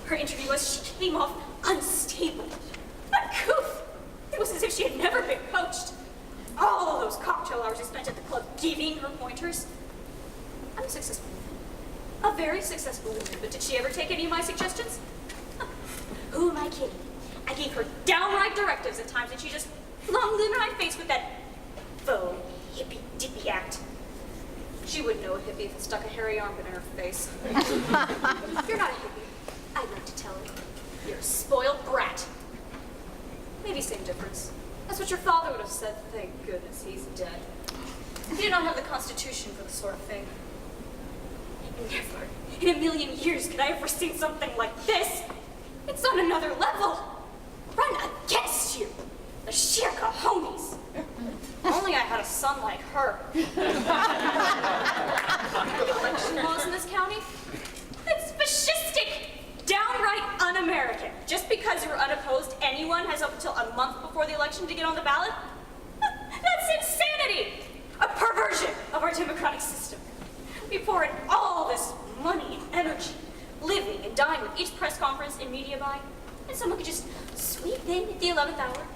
Her interview was she came off unstable. A goof. It was as if she had never been coached. All of those cocktail hours I spent at the club giving her pointers. I'm a successful woman. A very successful woman, but did she ever take any of my suggestions? Who am I kidding? I gave her downright directives at times, and she just flung them in my face with that faux hippy-dippy act. She wouldn't know a hippie if it stuck a hairy armpit in her face. You're not a hippie. I'd like to tell her. You're a spoiled brat. Maybe same difference. That's what your father would have said. Thank goodness he's dead. He did not have the constitution for this sort of thing. Never in a million years could I have foreseen something like this. It's on another level. Run against you. The sheer cojones. Only I had a son like her. The election laws in this county? It's fascistic. Downright un-American. Just because you're unopposed, anyone has up until a month before the election to get on the ballot? That's insanity! A perversion of our democratic system. We pour in all this money and energy, living and dying with each press conference and media buy, and someone could just sweep in at the 11th hour.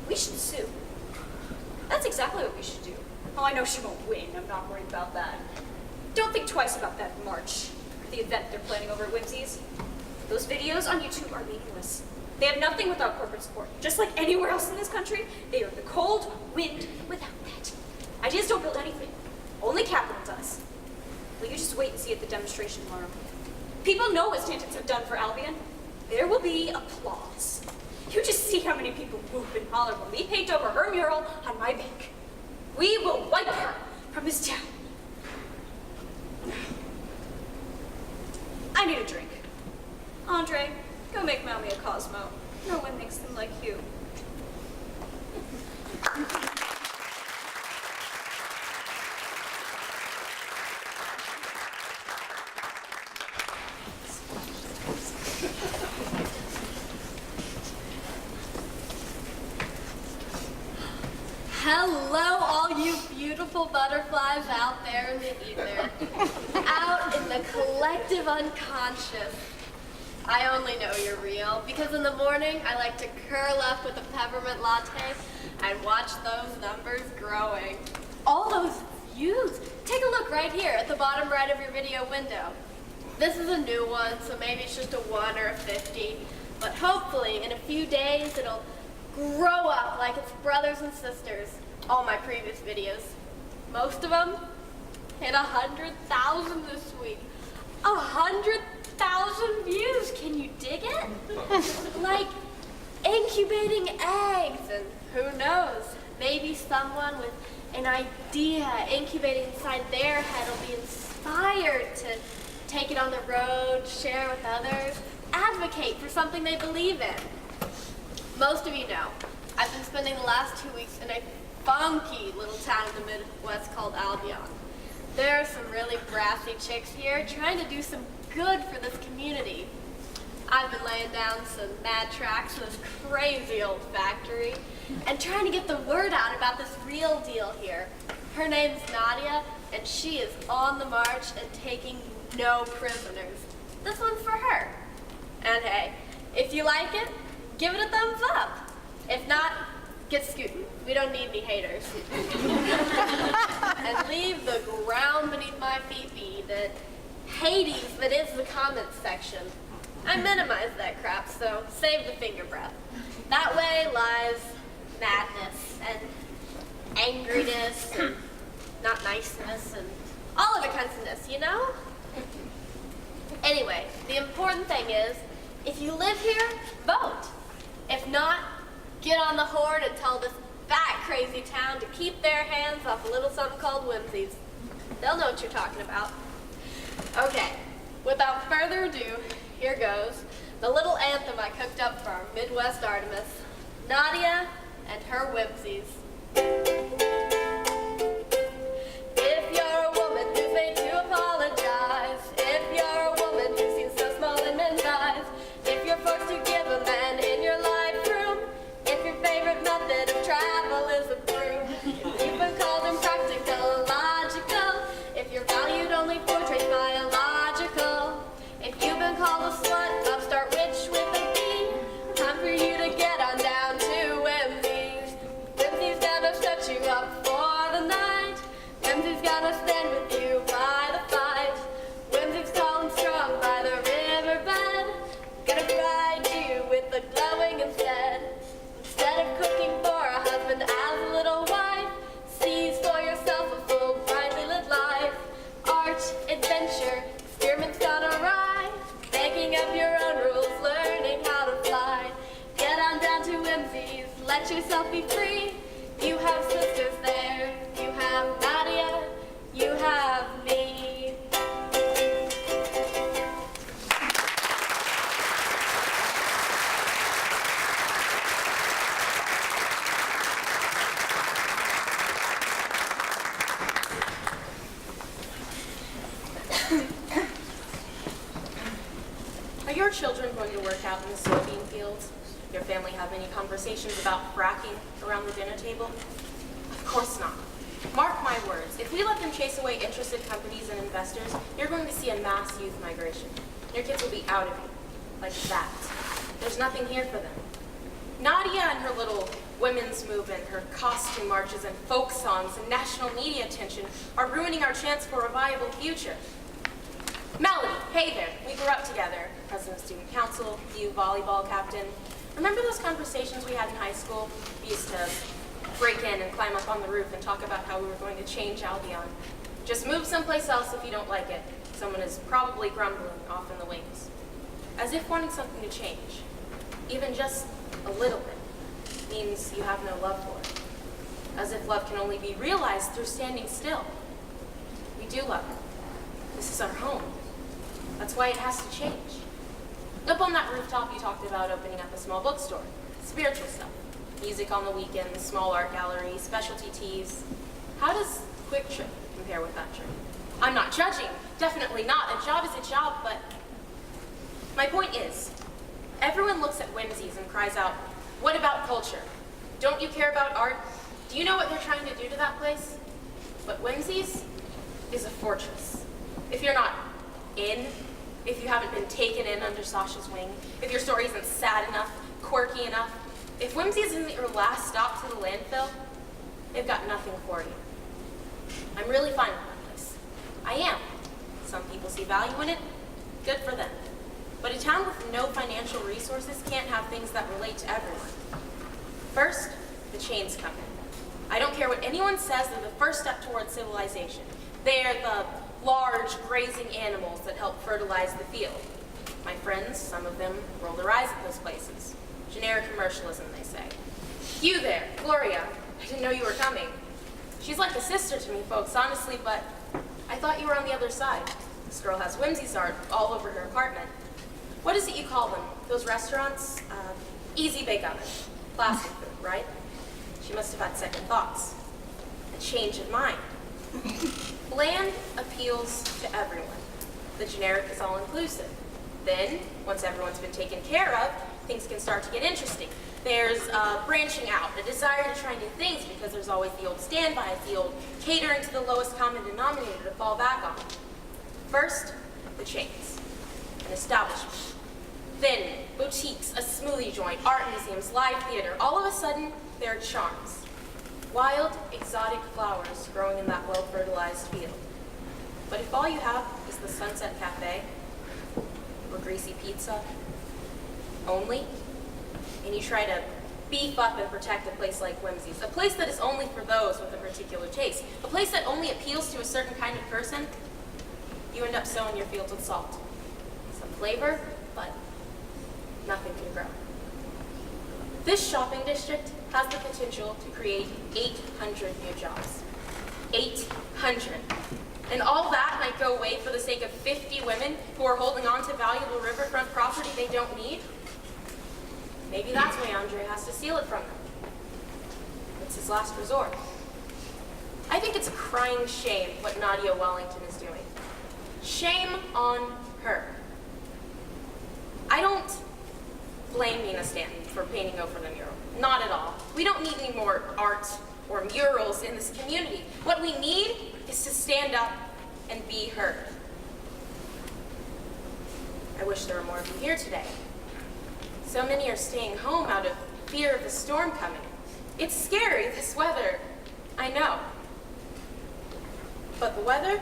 We should sue. That's exactly what we should do. Oh, I know she won't win. I'm not worried about that. Don't think twice about that march, or the event they're planning over at Whimsies. Those videos on YouTube are meaningless. They have nothing without corporate support. Just like anywhere else in this country, they are the cold wind without that. Ideas don't build anything. Only capital does. Will you just wait and see at the demonstration tomorrow? People know what Stantons have done for Albion. There will be applause. You just see how many people whoop and holler when we paint over her mural on my bank. We will wipe her from this town. I need a drink. Andre, go make Mommy a Cosmo. No one makes them like you. Hello, all you beautiful butterflies out there in the ether, out in the collective unconscious. I only know you're real because in the morning I like to curl up with a peppermint latte and watch those numbers growing. All those views. Take a look right here at the bottom right of your video window. This is a new one, so maybe it's just a 1 or a 50, but hopefully in a few days it'll grow up like its brothers and sisters. All my previous videos, most of them hit 100,000 this week. 100,000 views, can you dig it? Like incubating eggs, and who knows, maybe someone with an idea incubating inside their head will be inspired to take it on the road, share with others, advocate for something they believe in. Most of you know, I've been spending the last 2 weeks in a funky little town in the Midwest called Albion. There are some really brassy chicks here trying to do some good for this community. I've been laying down some mad tracks in this crazy old factory and trying to get the word out about this real deal here. Her name's Nadia, and she is on the march and taking no prisoners. This one's for her. And hey, if you like it, give it a thumbs up. If not, get scooting. We don't need any haters. And leave the ground beneath my feet be, the Hades that is the comments section. I minimize that crap, so save the finger breath. That way lies madness and angriness and not niceness and all other kinds of ness, you know? Anyway, the important thing is, if you live here, vote. If not, get on the horn and tell this bat crazy town to keep their hands off a little something called Whimsies. They'll know what you're talking about. Okay, without further ado, here goes the little anthem I cooked up for our Midwest Artemis, Nadia and her Whimsies. If you're a woman who's made to apologize, if you're a woman who seems so small in men's eyes, if you're forced to give a man in your life room, if your favorite method of travel is a broom, if you've been called impractical, illogical, if you're valued only for traits biological, if you've been called let yourself be free. You have sisters there. You have Nadia. You have me. Are your children going to work out in the soybean fields? Your family have any conversations about fracking around the dinner table? Of course not. Mark my words, if we let them chase away interested companies and investors, you're going to see a mass youth migration. Your kids will be out of here, like that. There's nothing here for them. Nadia and her little women's movement, her costume marches and folk songs and national media attention are ruining our chance for a viable future. Melody, hey there, we grew up together. President of Student Council, you volleyball captain. Remember those conversations we had in high school? We used to break in and climb up on the roof and talk about how we were going to change Albion. Just move someplace else if you don't like it. Someone is probably grumbling off in the wings. As if wanting something to change, even just a little bit, means you have no love for it. As if love can only be realized through standing still. We do love it. This is our home. That's why it has to change. Up on that rooftop, you talked about opening up a small bookstore. Spiritual stuff. Music on the weekends, small art gallery, specialty teas. How does Quick Trip compare with that trip? I'm not judging. Definitely not. A job is a job, but my point is, everyone looks at Whimsies and cries out, what about culture? Don't you care about art? Do you know what they're trying to do to that place? But Whimsies is a fortress. If you're not in, if you haven't been taken in under Sasha's wing, if your story isn't sad enough, quirky enough, if Whimsies isn't your last stop to the landfill, they've got nothing for you. I'm really fine with that place. I am. Some people see value in it. Good for them. But a town with no financial resources can't have things that relate to everyone. First, the chains come in. I don't care what anyone says, they're the first step towards civilization. They're the large grazing animals that help fertilize the field. My friends, some of them, roll their eyes at those places. Generic commercialism, they say. You there, Gloria. I didn't know you were coming. She's like a sister to me, folks, honestly, but I thought you were on the other side. This girl has Whimsies art all over her apartment. What is it you call them? Those restaurants? Easy bake oven. Plastic food, right? She must have had second thoughts. A change in mind. Bland appeals to everyone. The generic is all-inclusive. Then, once everyone's been taken care of, things can start to get interesting. There's branching out, a desire to try new things because there's always the old standbys, the old catering to the lowest common denominator to fall back on. First, the chains. An establishment. Then, boutiques, a smoothie joint, art museums, live theater. All of a sudden, there are charms. Wild, exotic flowers growing in that well-fertilized field. But if all you have is the Sunset Cafe, or greasy pizza, only, and you try to beef up and protect a place like Whimsies, a place that is only for those with a particular taste, a place that only appeals to a certain kind of person, you end up sowing your fields with salt. Some flavor, but nothing can grow. This shopping district has the potential to create 800 new jobs. 800. And all that might go away for the sake of 50 women who are holding on to valuable riverfront property they don't need? Maybe that's why Andre has to steal it from them. It's his last resort. I think it's a crying shame what Nadia Wellington is doing. Shame on her. I don't blame Nina Stanton for painting over the mural. Not at all. We don't need any more art or murals in this community. What we need is to stand up and be heard. I wish there were more of you here today. So many are staying home out of fear of the storm coming. It's scary, this weather. I know. But the weather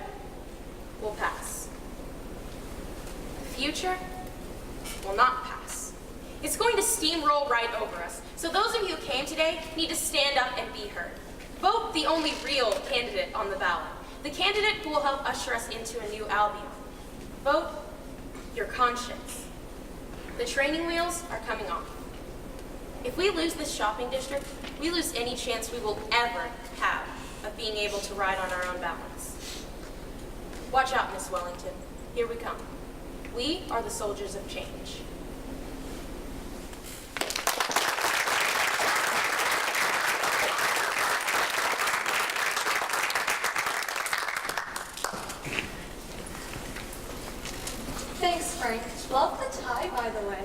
will pass. The future will not pass. It's going to steamroll right over us. So those of you who came today need to stand up and be heard. Vote the only real candidate on the ballot. The candidate who will help usher us into a new Albion. Vote your conscience. The training wheels are coming off. If we lose this shopping district, we lose any chance we will ever have of being able to ride on our own balance. Watch out, Miss Wellington. Here we come. We are the soldiers of change. Thanks, Frank. Love the tie, by the way.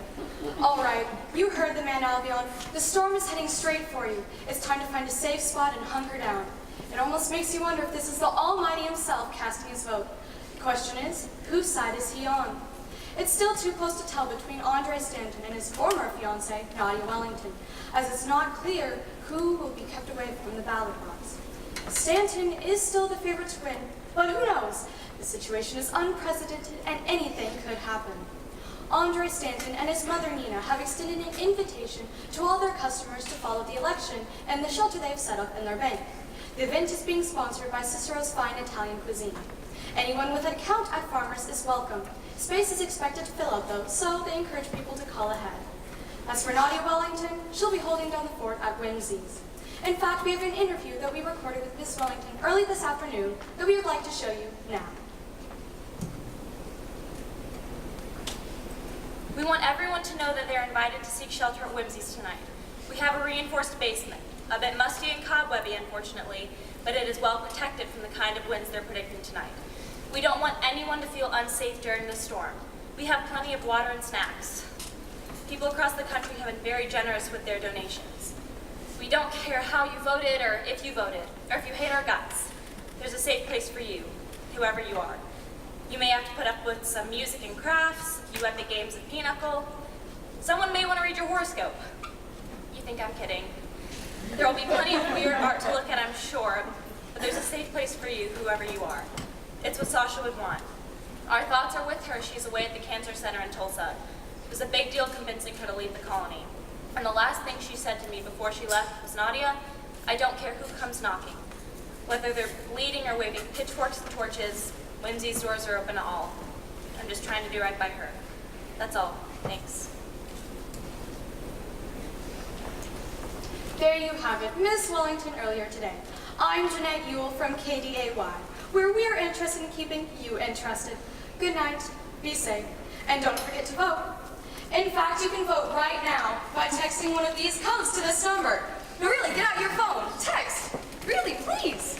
All right, you heard the man, Albion. The storm is heading straight for you. It's time to find a safe spot and hunker down. It almost makes you wonder if this is the Almighty himself casting his vote. The question is, whose side is he on? It's still too close to tell between Andre Stanton and his former fiancée, Nadia Wellington, as it's not clear who will be kept away from the ballot box. Stanton is still the favorite to win, but who knows? The situation is unprecedented and anything could happen. Andre Stanton and his mother Nina have extended an invitation to all their customers to follow the election and the shelter they have set up in their bank. The event is being sponsored by Cicero's Fine Italian Cuisine. Anyone with an account at Farmers is welcome. Space is expected to fill out though, so they encourage people to call ahead. As for Nadia Wellington, she'll be holding down the fort at Whimsies. In fact, we have an interview that we recorded with Miss Wellington early this afternoon that we would like to show you now. We want everyone to know that they're invited to seek shelter at Whimsies tonight. We have a reinforced basement, a bit musty and cobwebby, unfortunately, but it is well protected from the kind of winds they're predicting tonight. We don't want anyone to feel unsafe during this storm. We have plenty of water and snacks. People across the country have been very generous with their donations. We don't care how you voted or if you voted, or if you hate our guts. There's a safe place for you, whoever you are. You may have to put up with some music and crafts, you epic games of pinochle. Someone may want to read your horoscope. You think I'm kidding. There will be plenty of weird art to look at, I'm sure, but there's a safe place for you, whoever you are. It's what Sasha would want. Our thoughts are with her. She's away at the Cancer Center in Tulsa. It was a big deal convincing her to leave the colony. And the last thing she said to me before she left was, Nadia, I don't care who comes knocking. Whether they're bleeding or waving pitchforks and torches, Whimsy's doors are open to all. I'm just trying to do right by her. That's all. Thanks. There you have it, Miss Wellington earlier today. I'm Jeanette Ewell from KDAY, where we are interested in keeping you interested. Good night, be safe, and don't forget to vote. In fact, you can vote right now by texting one of these codes to this number. No, really, get out your phone. Text. Really, please.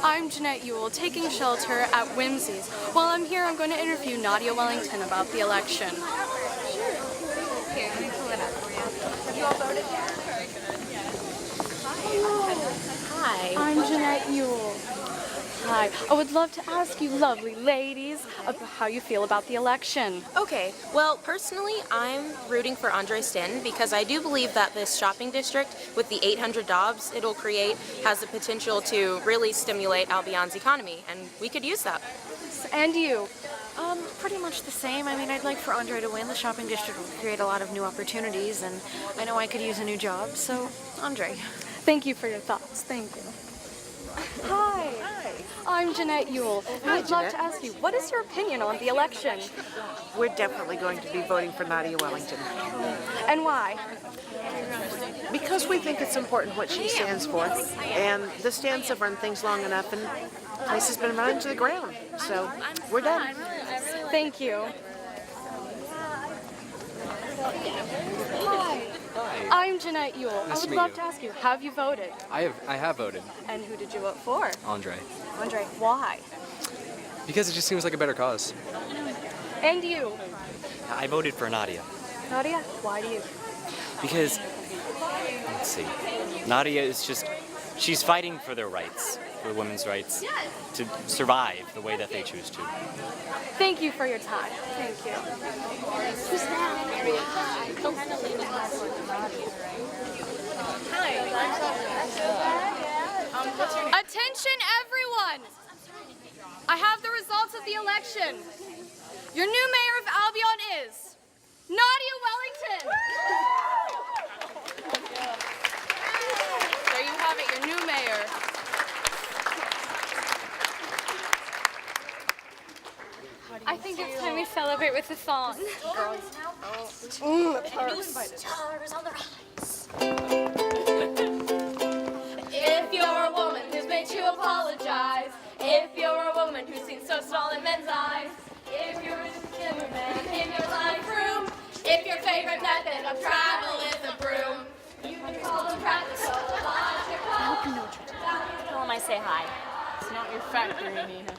I'm Jeanette Ewell, taking shelter at Whimsies. While I'm here, I'm going to interview Nadia Wellington about the election. Here, let me pull it up for you. Have you all voted yet? Hi. I'm Jeanette Ewell. Hi. I would love to ask you lovely ladies about how you feel about the election. Okay, well, personally, I'm rooting for Andre Stanton because I do believe that this shopping district with the 800 jobs it'll create has the potential to really stimulate Albion's economy, and we could use that. And you? Pretty much the same. I mean, I'd like for Andre to win. The shopping district will create a lot of new opportunities, and I know I could use a new job, so Andre. Thank you for your thoughts. Thank you. Hi. I'm Jeanette Ewell. I would love to ask you, what is your opinion on the election? We're definitely going to be voting for Nadia Wellington And why? because we think it's important what she stands for. And the stands have run things long enough, and the place has been run into the ground. So we're done. Thank you. Hi. I'm Jeanette Ewell. Nice I to would meet love you. to ask you, have you voted? I have voted. And who did you vote for? Andre. Andre, why? Because it just seems like a better cause. And you? I voted for Nadia Nadia, why do you? because, let's see, Nadia is just, she's fighting for their rights, for women's rights, to survive the way that they choose to. Thank you for your time. Thank you. Attention everyone! I have the results of the election. Your new mayor of Albion is Nadia Wellington. There you have it, your new mayor. I think it's time we celebrate with a song. Stars on the rise. If you're a woman who's made you apologize, if you're a woman who seems so small in men's eyes, if you're a man in your life room, if your favorite method of travel is a broom, you can call them practical, logical. Tell him I say hi. It's not your factory, Nina.